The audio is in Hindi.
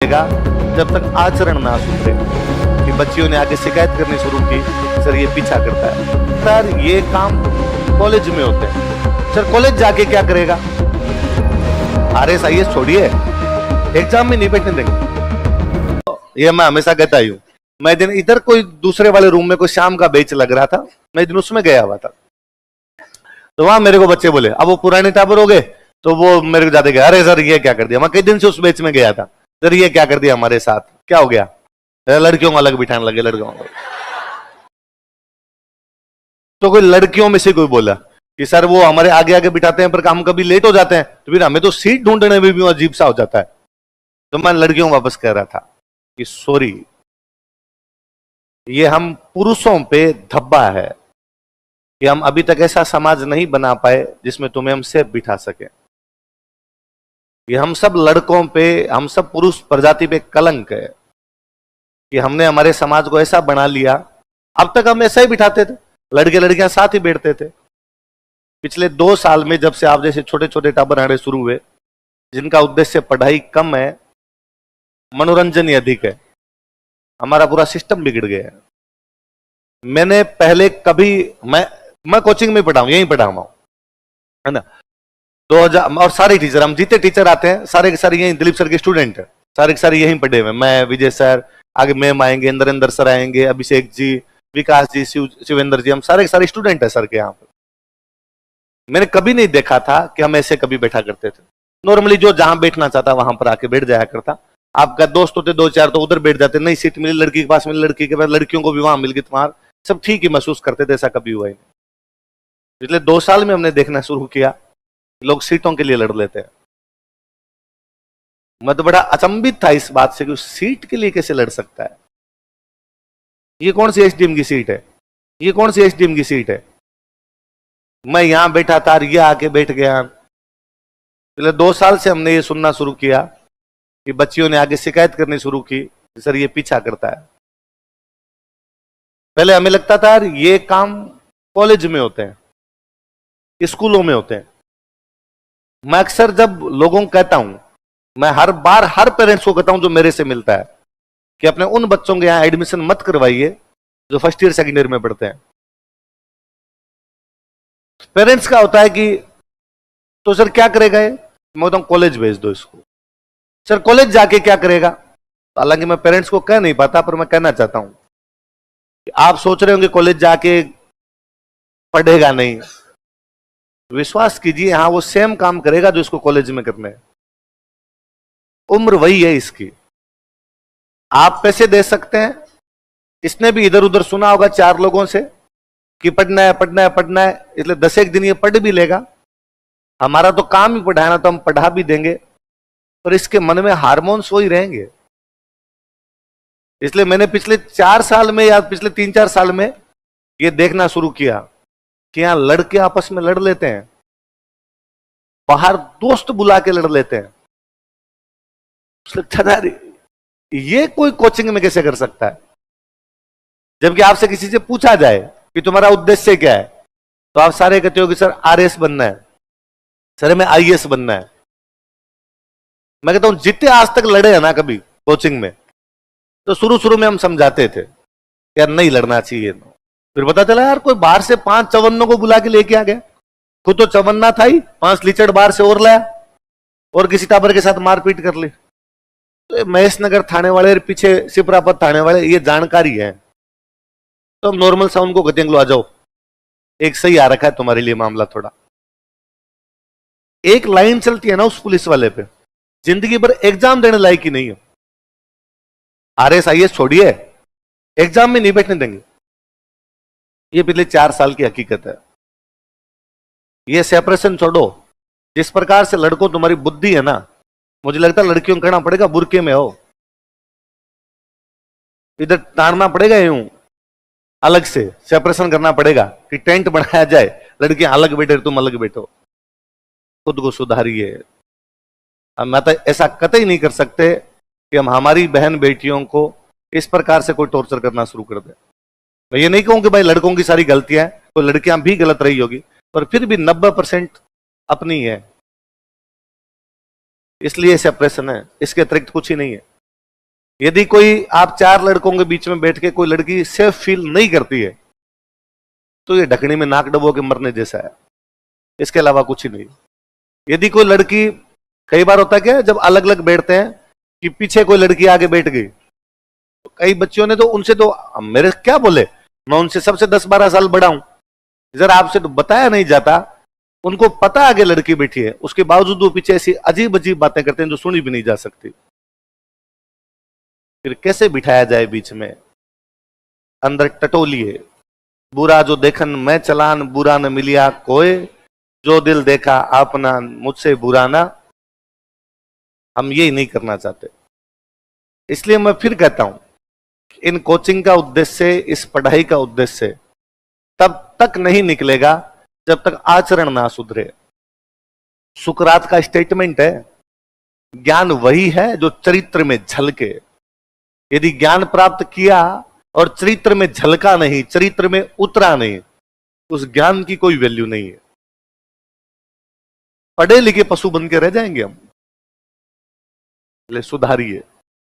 जब तक आचरण ना सुधरे। कि बच्चियों ने आगे शिकायत करनी शुरू की, सर ये पीछा करता है। सर ये काम कॉलेज में होते हैं। सर कॉलेज जाके क्या करेगा? RSIS छोड़िए, एग्जाम में नहीं बैठने देंगे। ये मैं हमेशा कहता ही हूं। मैं दिन इधर कोई दूसरे वाले रूम में कोई शाम का बेच लग रहा था, मैं दिन उसमें गया हुआ था, तो वहां मेरे को बच्चे बोले, अब वो पुराने टाबर हो गए, तो वो मेरे को जाते गए, अरे सर ये क्या कर दिया। मैं कई दिन से उस बेच में गया था, सर ये क्या कर दिया हमारे साथ, क्या हो गया? लड़कियों को अलग बिठाने लगे, लड़कियों को। तो कोई लड़कियों में से कोई बोला कि सर वो हमारे आगे आगे बिठाते हैं पर हम कभी लेट हो जाते हैं, तो फिर हमें तो सीट ढूंढने में भी अजीब सा हो जाता है। तो मैं लड़कियों को वापस कह रहा था कि सॉरी, ये हम पुरुषों पे धब्बा है कि हम अभी तक ऐसा समाज नहीं बना पाए जिसमें तुम्हें हम सेफ बिठा सके। ये हम सब लड़कों पे, हम सब पुरुष प्रजाति पे कलंक है कि हमने हमारे समाज को ऐसा बना लिया। अब तक हम ऐसा ही बिठाते थे, लड़के लड़कियां साथ ही बैठते थे। पिछले 2 साल में जब से आप जैसे छोटे छोटे टाबर आने शुरू हुए, जिनका उद्देश्य पढ़ाई कम है, मनोरंजन ही अधिक है, हमारा पूरा सिस्टम बिगड़ गया है। मैंने पहले कभी, मैं कोचिंग में पढ़ा हूं, यहीं पढ़ा हुआ हूं, है ना। 2000 और सारे टीचर, हम जितने टीचर आते हैं सारे के सारे यहीं दिलीप सर के स्टूडेंट है, सारे के सारे यहीं पढ़े हुए। मैं, विजय सर, आगे मैम आएंगे, नरेंद्र सर आएंगे, अभिषेक जी, विकास जी, शिवेंद्र जी, हम सारे के सारे स्टूडेंट है सर के यहाँ पर। मैंने कभी नहीं देखा था कि हम ऐसे कभी बैठा करते थे। नॉर्मली जो जहां बैठना चाहता वहां पर आके बैठ जाया करता। आपका दोस्त होते 2-4 तो उधर बैठ जाते, नहीं सीट मिली लड़की के पास, मिली लड़की के पास, लड़कियों को भी वहां मिल गई, तुम्हारा सब ठीक ही महसूस करते थे, ऐसा कभी हुआ ही नहीं। पिछले 2 साल में हमने देखना शुरू किया, लोग सीटों के लिए लड़ लेते हैं। मैं तो बड़ा अचंभित था इस बात से कि सीट के लिए कैसे लड़ सकता है। ये कौन सी SDM की सीट है? ये कौन सी SDM की सीट है? मैं यहां बैठा था, ये आके बैठ गया। पिछले 2 साल से हमने ये सुनना शुरू किया कि बच्चियों ने आगे शिकायत करनी शुरू की, सर ये पीछा करता है। पहले हमें लगता था यार ये काम कॉलेज में होते हैं, स्कूलों में होते हैं। मैं अक्सर जब लोगों को कहता हूं, मैं हर बार हर पेरेंट्स को कहता हूं जो मेरे से मिलता है, कि अपने उन बच्चों के यहां एडमिशन मत करवाइए जो फर्स्ट ईयर सेकेंड ईयर में पढ़ते हैं। पेरेंट्स का होता है कि तो सर क्या करेगा ये? मैं बताऊं कॉलेज भेज दो इसको। सर कॉलेज जाके क्या करेगा? हालांकि मैं पेरेंट्स को कह नहीं पाता, पर मैं कहना चाहता हूं कि आप सोच रहे होंगे कॉलेज जाके पढ़ेगा नहीं, विश्वास कीजिए यहां वो सेम काम करेगा जो इसको कॉलेज में करना है। उम्र वही है इसकी। आप पैसे दे सकते हैं, इसने भी इधर उधर सुना होगा 4 लोगों से कि पढ़ना है पढ़ना है पढ़ना है, इसलिए 10 दिन ये पढ़ भी लेगा। हमारा तो काम ही पढ़ाना, तो हम पढ़ा भी देंगे, पर इसके मन में हार्मोन्स वही रहेंगे। इसलिए मैंने पिछले 4 साल में या पिछले 3-4 साल में ये देखना शुरू किया कि यहां लड़के आपस में लड़ लेते हैं, बाहर दोस्त बुला के लड़ लेते हैं। ये कोई कोचिंग में कैसे कर सकता है? जबकि आपसे किसी से पूछा जाए कि तुम्हारा उद्देश्य क्या है, तो आप सारे कहते हो कि सर RS बनना है, सर हमें IAS बनना है। मैं कहता हूं जितने आज तक लड़े हैं ना कभी कोचिंग में, तो शुरू शुरू में हम समझाते थे यार नहीं लड़ना चाहिए। फिर पता चला यार कोई बाहर से 5 54 को बुला के लेके आ गया, खुद तो 54 था ही, 5 लीचड़ बाहर से और लाया और किसी टाबर के साथ मारपीट कर ली। तो महेश नगर थाने वाले, पीछे सिपरापत थाने वाले, ये जानकारी है। तो हम नॉर्मल सा उनको कहते हैं, आ जाओ, एक सही आ रखा है तुम्हारे लिए मामला थोड़ा। एक लाइन चलती है ना उस पुलिस वाले पे, जिंदगी भर एग्जाम देने लायक ही नहीं है। RSIS छोड़िए, एग्जाम में नहीं बैठने देंगे। ये पिछले 4 साल की हकीकत है। ये सेपरेशन छोड़ो, जिस प्रकार से लड़कों तुम्हारी बुद्धि है ना, मुझे लगता है लड़कियों को करना पड़ेगा बुरके में हो, इधर ताड़ना पड़ेगा, यूं अलग से सेपरेशन करना पड़ेगा कि टेंट बनाया जाए, लड़कियां अलग बैठे तुम अलग बैठो। खुद को सुधारिए। हम तो ऐसा कतई नहीं कर सकते कि हम हमारी बहन बेटियों को इस प्रकार से कोई टॉर्चर करना शुरू कर दे। मैं ये नहीं कहूं कि भाई लड़कों की सारी गलतियां हैं, तो लड़कियां भी गलत रही होगी, पर फिर भी 90% अपनी है, इसलिए सेपरेशन है, इसके अतिरिक्त कुछ ही नहीं है। यदि कोई आप 4 लड़कों के बीच में बैठ के कोई लड़की सेफ फील नहीं करती है तो ये ढकनी में नाक डबो के मरने जैसा है, इसके अलावा कुछ ही नहीं। यदि कोई लड़की, कई बार होता है क्या, जब अलग अलग बैठते हैं कि पीछे कोई लड़की आगे बैठ गई, तो कई बच्चियों ने तो उनसे तो मेरे क्या बोले, मैं उनसे सबसे 10-12 साल बड़ा हूं, जरा आपसे तो बताया नहीं जाता, उनको पता आगे लड़की बैठी है, उसके बावजूद वो पीछे ऐसी अजीब अजीब बातें करते हैं जो सुनी भी नहीं जा सकती। फिर कैसे बिठाया जाए बीच में? अंदर टटोलिए, बुरा जो देखन मैं चलान, बुरा न मिलिया कोई, जो दिल देखा अपना मुझसे बुरा ना। हम यही नहीं करना चाहते। इसलिए मैं फिर कहता हूं, इन कोचिंग का उद्देश्य, इस पढ़ाई का उद्देश्य तब तक नहीं निकलेगा जब तक आचरण ना सुधरे। सुकरात का स्टेटमेंट है, ज्ञान वही है जो चरित्र में झलके। यदि ज्ञान प्राप्त किया और चरित्र में झलका नहीं, चरित्र में उतरा नहीं, उस ज्ञान की कोई वैल्यू नहीं है। पढ़े लिखे पशु बन के रह जाएंगे हम। सुधारिए।